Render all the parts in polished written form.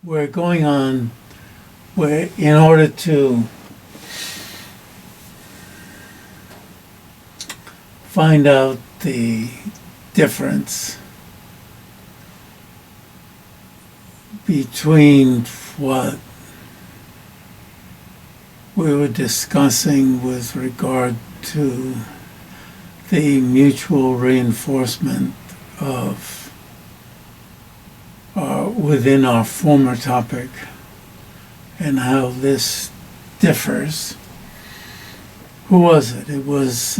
we're going on where in order to find out the difference between what we were discussing with regard to the mutual reinforcement of within our former topic and how this differs. Who was it? It was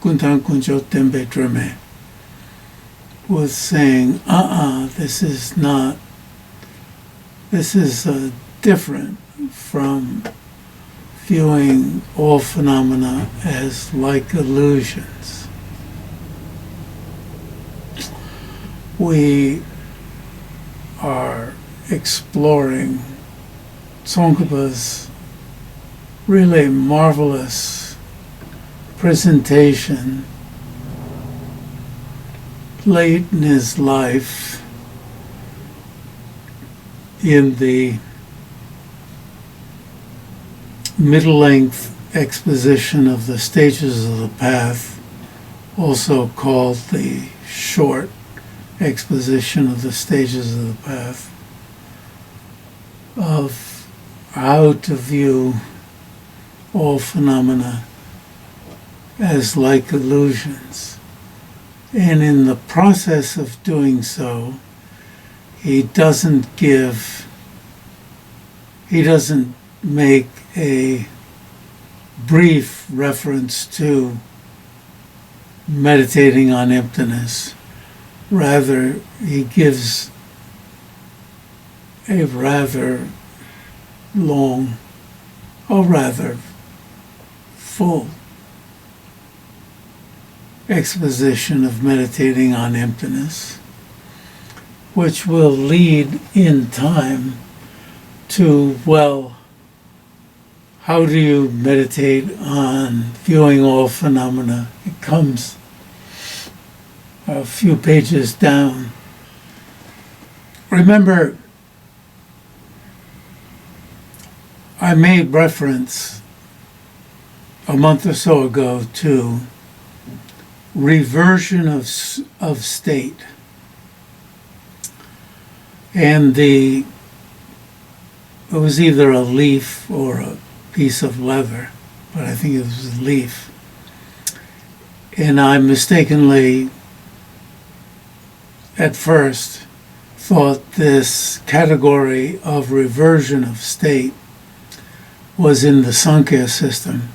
Kuntan Kunjo Tembe Dreme was saying, this is not, this is different from viewing all phenomena as like illusions. We are exploring Tsong-kha-pa's really marvelous presentation late in his life in the middle-length exposition of the stages of the path, also called the short exposition of the stages of the path, of how to view all phenomena as like illusions. And in the process of doing so, he doesn't make a brief reference to meditating on emptiness. Rather, he gives a rather long, or rather full exposition of meditating on emptiness, which will lead in time to, well, how do you meditate on viewing all phenomena? It comes a few pages down. Remember, I made reference a month or so ago to reversion of state. And it was either a leaf or a piece of leather, but I think it was a leaf. And I mistakenly, at first, thought this category of reversion of state was in the Sankhya system,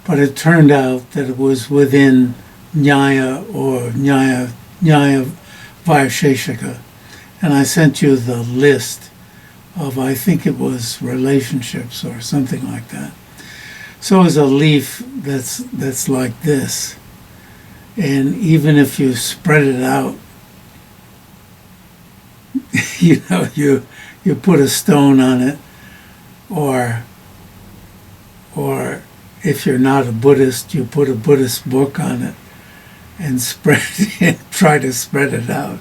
but it turned out that it was within Nyaya or Nyaya Vaisheshika. And I sent you the list of, I think it was relationships or something like that. So it's a leaf that's like this. And even if you spread it out, you put a stone on it, or if you're not a Buddhist, you put a Buddhist book on it and try to spread it out.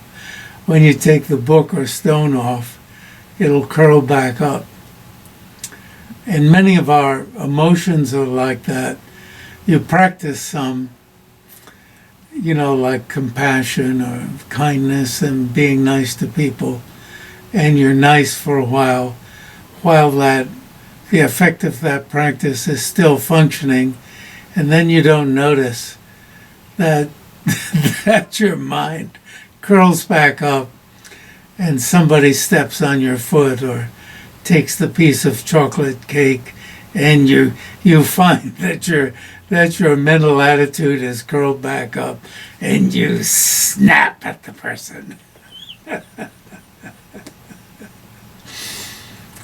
When you take the book or stone off, it'll curl back up. And many of our emotions are like that. You practice some, like compassion or kindness and being nice to people, and you're nice for a while that the effect of that practice is still functioning, and then you don't notice that that your mind curls back up and somebody steps on your foot or takes the piece of chocolate cake, and you find that your mental attitude is curled back up, and you snap at the person.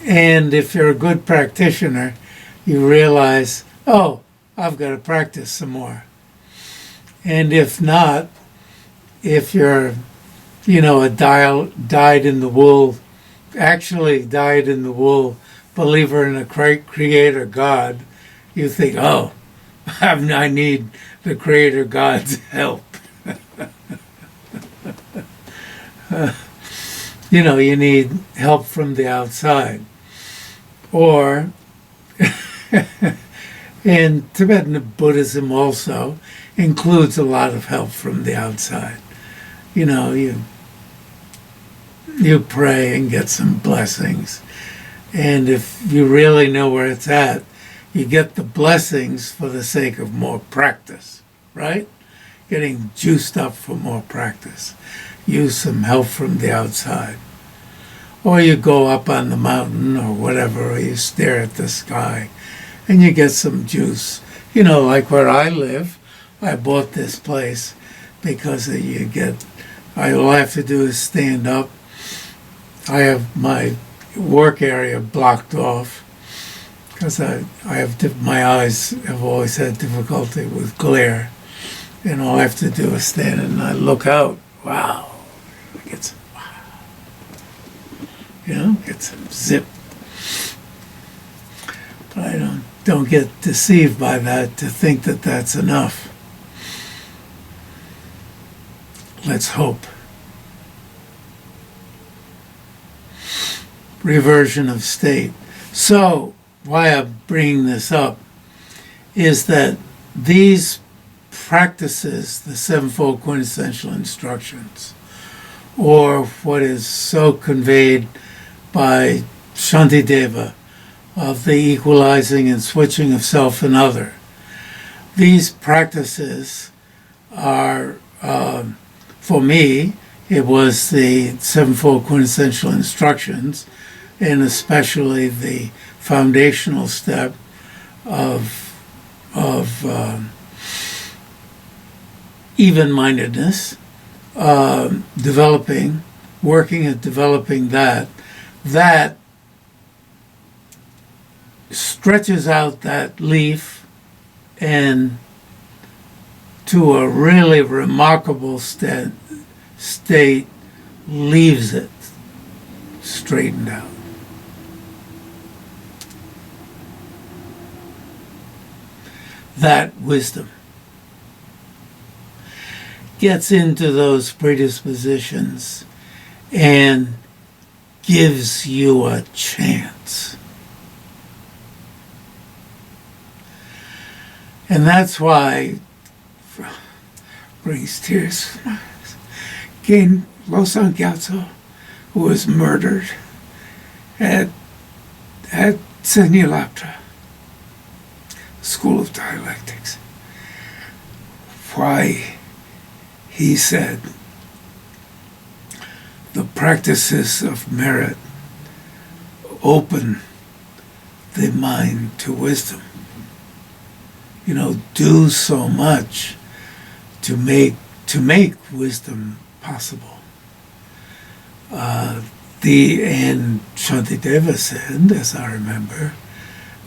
And if you're a good practitioner, you realize, oh, I've got to practice some more. And if not, if you're, a dyed-in-the-wool believer in a creator God, you think, oh, I need the creator God's help. you need help from the outside. Or, and Tibetan Buddhism also includes a lot of help from the outside. You pray and get some blessings. And if you really know where it's at, you get the blessings for the sake of more practice, right? Getting juiced up for more practice. Use some help from the outside. Or you go up on the mountain or whatever, or you stare at the sky and you get some juice. Like where I live, I bought this place because all I have to do is stand up. I have my work area blocked off because my eyes have always had difficulty with glare, and all I have to do is stand and I look out. Wow, I get some. Get some zip. But I don't get deceived by that to think that that's enough. Let's hope. Reversion of state. So, why I'm bringing this up is that these practices, the sevenfold quintessential instructions, or what is so conveyed by Shantideva of the equalizing and switching of self and other, these practices are, for me, it was the sevenfold quintessential instructions, and especially the foundational step of even-mindedness, working at developing that stretches out that leaf and to a really remarkable state leaves it straightened out. That wisdom gets into those predispositions and gives you a chance. And that's why brings tears to my eyes. Again, Losang Gyatso, who was murdered at Senyalaptra, School of Dialectics. Why he said the practices of merit open the mind to wisdom. Do so much to make wisdom possible. And Shantideva said, as I remember,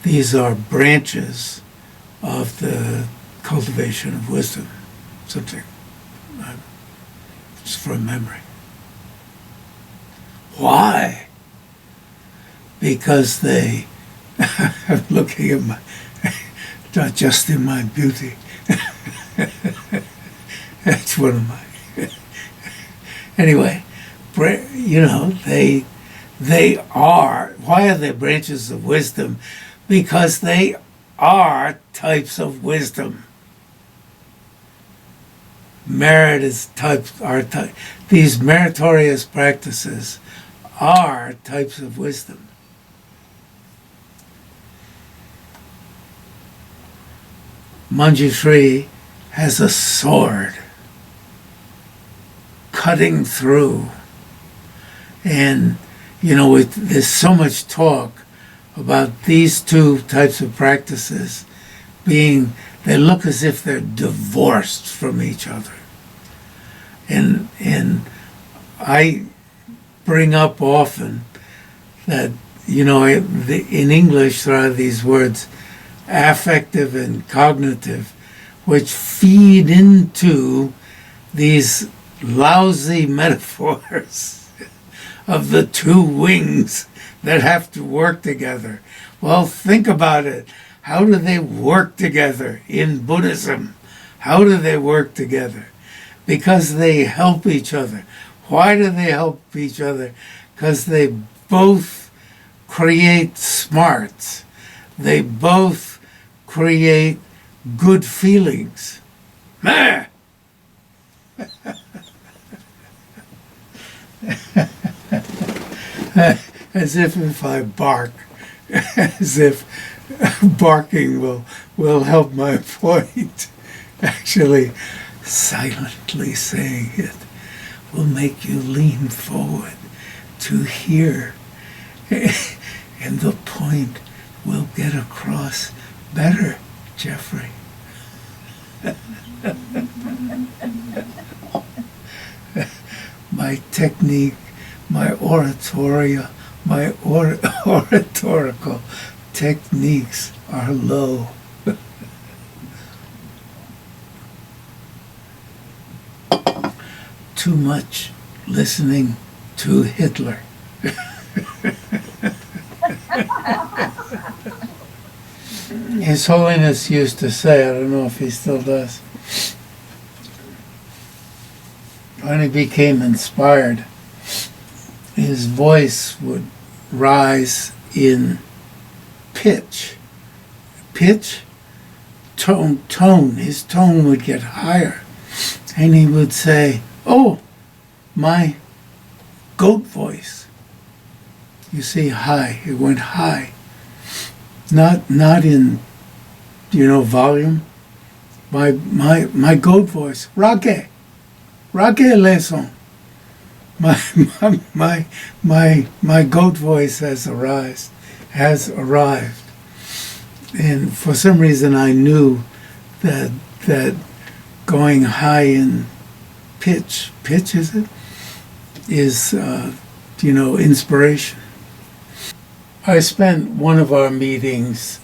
these are branches of the cultivation of wisdom. Something just from memory. Why? Because I'm looking at adjusting my beauty. That's one of my. Anyway, they are. Why are they branches of wisdom? Because they are types of wisdom. Merit is these meritorious practices are types of wisdom. Manjushri has a sword cutting through. And, there's so much talk about these two types of practices they look as if they're divorced from each other. And I bring up often that, in English there are these words, affective and cognitive, which feed into these lousy metaphors of the two wings that have to work together. Well, think about it. How do they work together in Buddhism? How do they work together? Because they help each other. Why do they help each other? Because they both create smarts. They both create good feelings. Ah! As if I bark, as if barking will help my point. Actually, silently saying it will make you lean forward to hear, and the point will get across better, Jeffrey. My technique, my oratorical techniques are low. Too much listening to Hitler. His Holiness used to say, I don't know if he still does, when he became inspired, his voice would rise in pitch. Pitch? Tone. His tone would get higher. And he would say, oh, my goat voice. You see, high. It went high. Not in, volume. My goat voice. Rake leson. My goat voice has arrived. And for some reason I knew that going high in pitch is it? Is, inspiration. I spent one of our meetings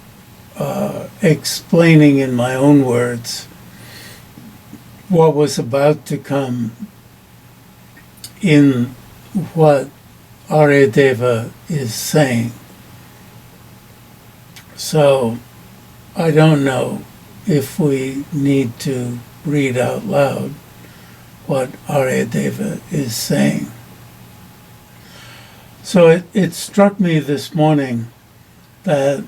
explaining in my own words what was about to come in what Aryadeva is saying. So I don't know if we need to read out loud what Aryadeva is saying. So it struck me this morning that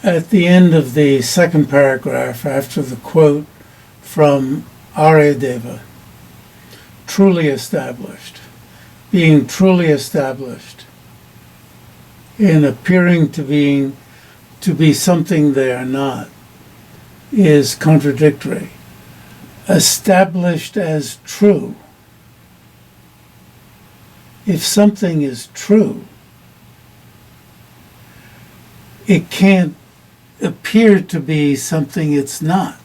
at the end of the second paragraph, after the quote from Aryadeva, truly established, being truly established, in appearing to be something they are not, is contradictory. Established as true. If something is true, it can't appear to be something it's not.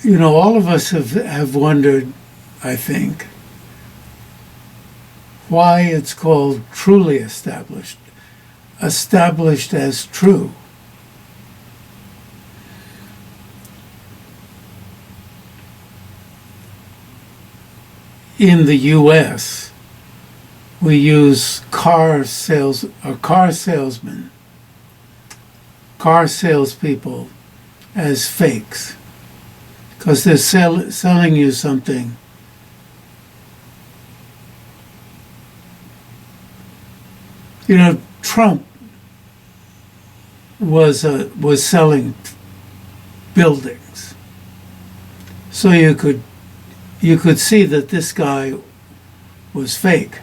All of us have wondered, I think, why it's called truly established as true. In the U.S., we use car salespeople as fakes. Because they're selling you something. Trump was selling buildings, so you could see that this guy was fake.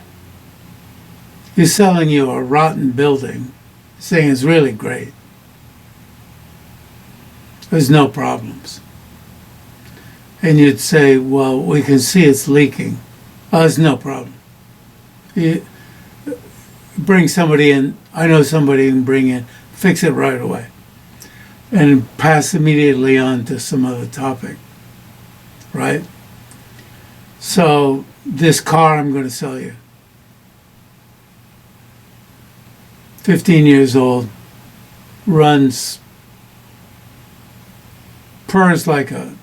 He's selling you a rotten building, saying it's really great. There's no problems. And you'd say, well, we can see it's leaking. Oh, there's no problem. You bring somebody in. I know somebody you can bring in, fix it right away, and pass immediately on to some other topic, right? So this car I'm going to sell you, 15 years old, purrs like a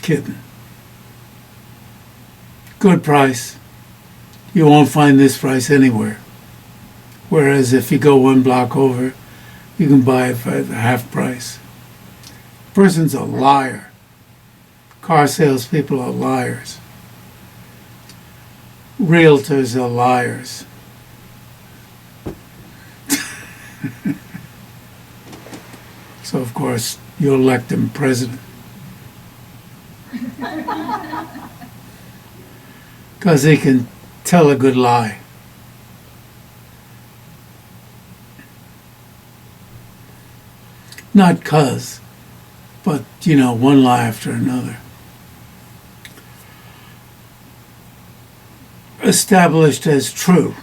kitten. Good price. You won't find this price anywhere. Whereas if you go one block over, You can buy it for the half price. Person's a liar. Car salespeople are liars. Realtors are liars. So, of course, you elect him president. Because he can tell a good lie. Not 'cause, but, one lie after another. Established as true.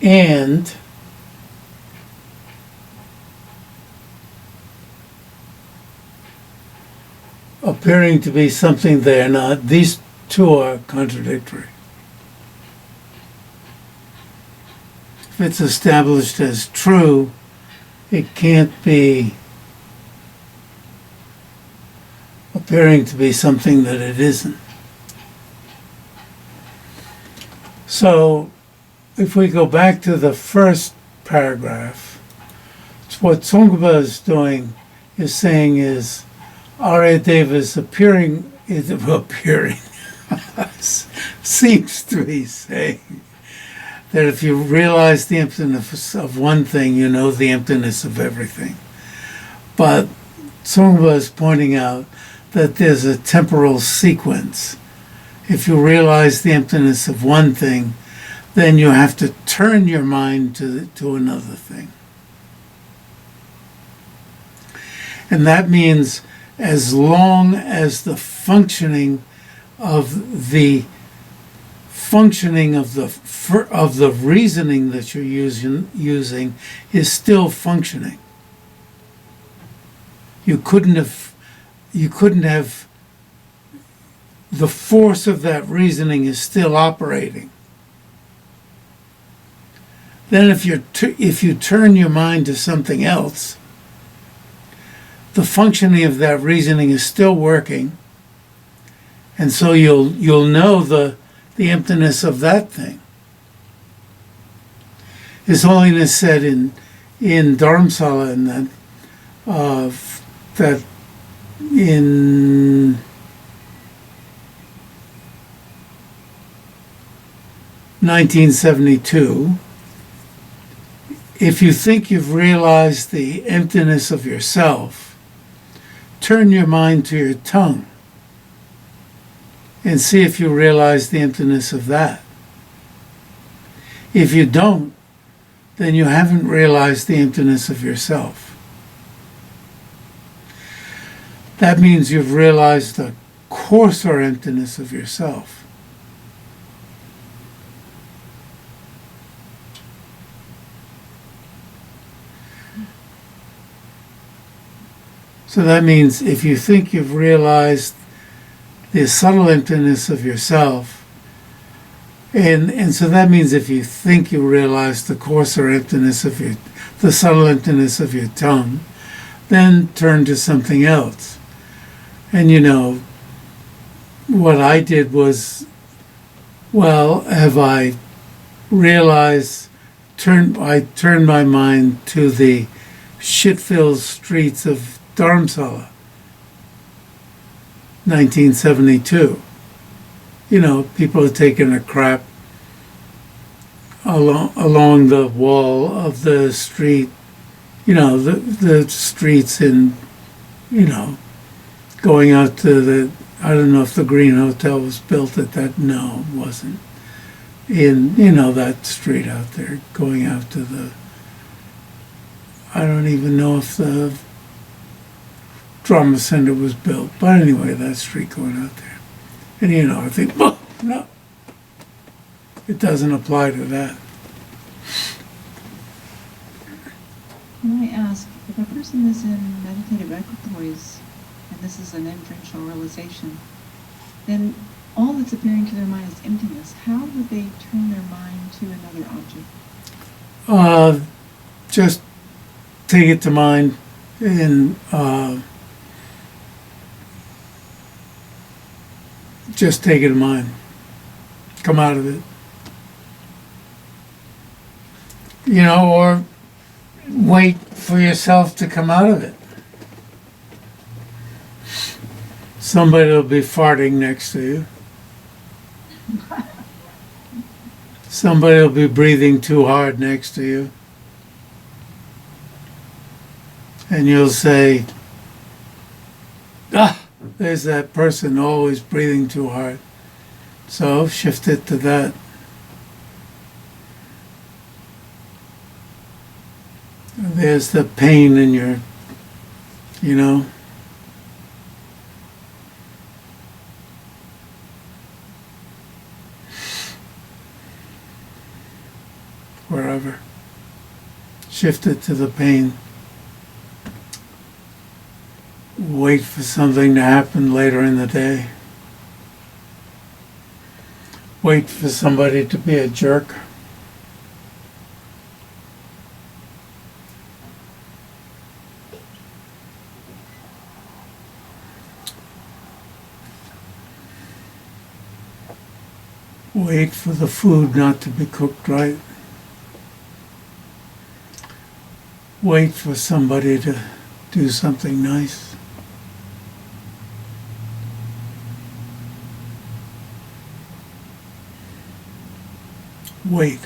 And appearing to be something they are not. These two are contradictory. If it's established as true, it can't be appearing to be something that it isn't. So, if we go back to the first paragraph, what Tsong-kha-pa is doing is saying is, Aryadeva is appearing, seems to be saying that if you realize the emptiness of one thing, you know the emptiness of everything. But Tsong-kha-pa is pointing out that there's a temporal sequence. If you realize the emptiness of one thing, then you have to turn your mind to another thing. And that means as long as the functioning of the reasoning that you're using is still functioning. You couldn't have the force of that reasoning is still operating. Then if you turn your mind to something else, the functioning of that reasoning is still working, and so you'll know the emptiness of that thing. His Holiness said in Dharamsala that in 1972, if you think you've realized the emptiness of yourself, turn your mind to your tongue and see if you realize the emptiness of that. If you don't, then you haven't realized the emptiness of yourself. That means you've realized the coarser emptiness of yourself. So that means if you think you've realized the subtle emptiness of yourself, and so that means if you think you realize the coarser emptiness of the subtle emptiness of your tongue, then turn to something else. And what I did was, have I realized, I turned my mind to the shit-filled streets of Dharamsala, 1972. People are taking a crap along the wall of the street, the streets in, going out to I don't know if the Green Hotel was built at that, no, it wasn't. In, that street out there, going out to I don't even know if the Drama Center was built. But anyway, that street going out there. And I think, no, it doesn't apply to that. Can I ask, if a person is in meditative equipoise, and this is an inferential realization, then all that's appearing to their mind is emptiness. How would they turn their mind to another object? Just take it to mind and just take it to mind. Come out of it. Or wait for yourself to come out of it. Somebody will be farting next to you. Somebody will be breathing too hard next to you. And you'll say, there's that person always breathing too hard. So shift it to that. There's the pain in your, wherever. Shift it to the pain. Wait for something to happen later in the day. Wait for somebody to be a jerk. Wait for the food not to be cooked right. Wait for somebody to do something nice. Wait.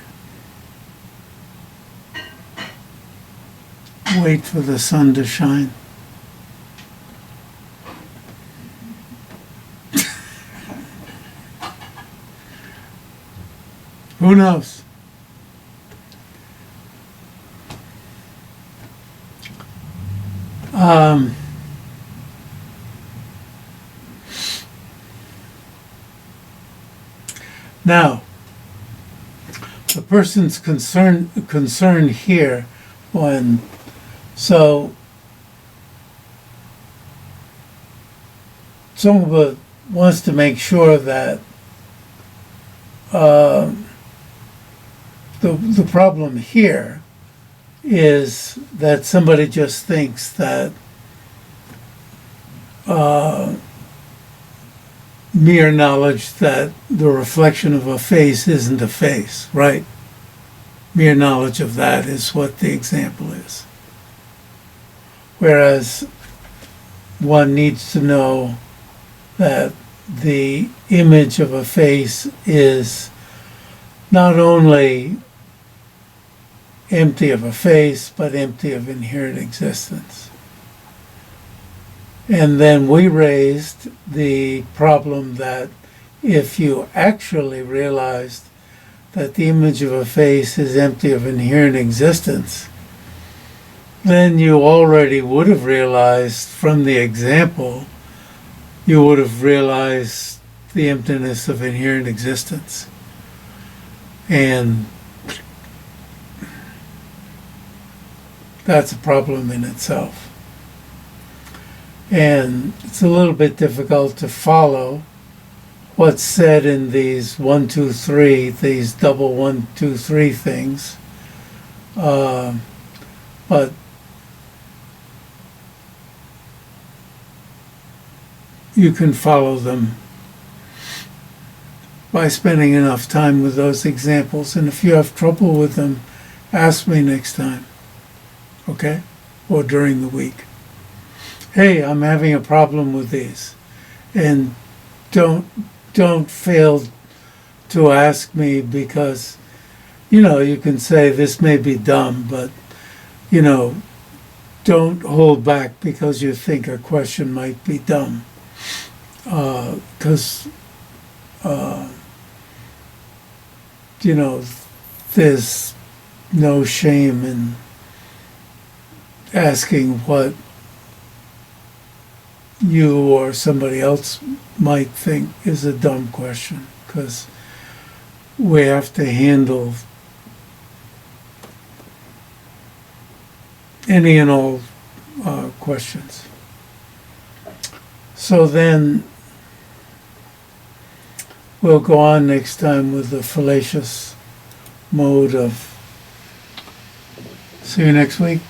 Wait for the sun to shine. Who knows? Now, the person's concern here, so Tsong-kha-pa wants to make sure that the problem here is that somebody just thinks that mere knowledge that the reflection of a face isn't a face, right? Mere knowledge of that is what the example is. Whereas one needs to know that the image of a face is not only empty of a face, but empty of inherent existence. And then we raised the problem that if you actually realized that the image of a face is empty of inherent existence, then you already would have realized from the example, you would have realized the emptiness of inherent existence. And that's a problem in itself. And it's a little bit difficult to follow what's said in these 1, 2, 3, these double 1, 2, 3 things. But you can follow them by spending enough time with those examples. And if you have trouble with them, ask me next time, okay? Or during the week. Hey, I'm having a problem with these. And don't fail to ask me, because, you can say this may be dumb, but, don't hold back because you think a question might be dumb. Because, there's no shame in asking what you or somebody else might think is a dumb question, because we have to handle any and all questions. So then we'll go on next time with the fallacious mode of. See you next week.